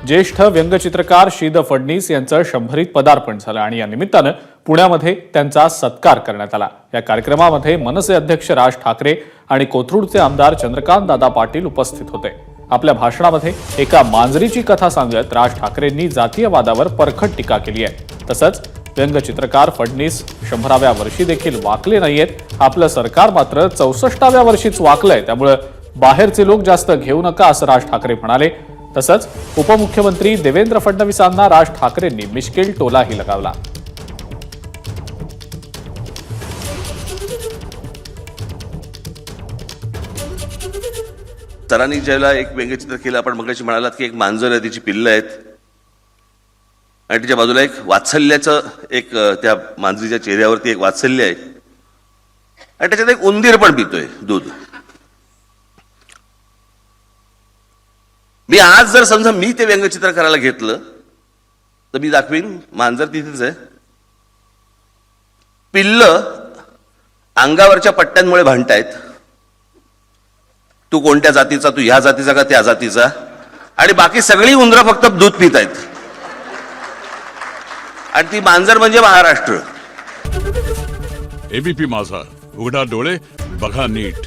ज्येष्ठ व्यंगचित्रकार श्रीद फडणीस यांचं 100वीत पदार्पण झालं आणि या निमित्तानं पुण्यामध्ये त्यांचा सत्कार करण्यात आला। या कार्यक्रमामध्ये मनसे अध्यक्ष राज ठाकरे आणि कोथरूडचे आमदार चंद्रकांत दादा पाटील उपस्थित होते। आपल्या भाषणामध्ये एका मांजरीची कथा सांगत राज ठाकरेंनी जातीयवादावर परखड टीका केली आहे। तसंच व्यंगचित्रकार फडणीस 100व्या वर्षी देखील वाकले नाहीयेत, आपलं सरकार मात्र 64व्या वर्षीच वाकलंय, त्यामुळे बाहेरचे लोक जास्त घेऊ नका असं राज ठाकरे म्हणाले। तसंच उपमुख्यमंत्री देवेंद्र फडणवीसांना राज ठाकरेंनी मिश्किल टोलाही लगावला। सरांनी ज्याला एक व्यंगचित्र केलं, आपण मगाशी म्हणालात की एक मांजर आहे, तिची पिल्लं आहेत आणि तिच्या बाजूला एक वात्सल्याचं एक त्या मांजरीच्या चेहऱ्यावरती एक वात्सल्य आहे आणि त्याच्यात एक उंदीर पण पितोय दूध। मी आज जर समजा मी ते व्यंगचित्र करायला घेतलं तर मी दाखवीन मांजर तिथेच आहे, पिल्लं अंगावरच्या पट्ट्यांमुळे भांडतायत, तू कोणत्या जातीचा, तू ह्या जातीचा का त्या जातीचा, आणि बाकी सगळी उंदरं फक्त दूध पित आहेत आणि ती मांजर म्हणजे महाराष्ट्र। एबीपी माझा, उघडा डोळे बघा नीट।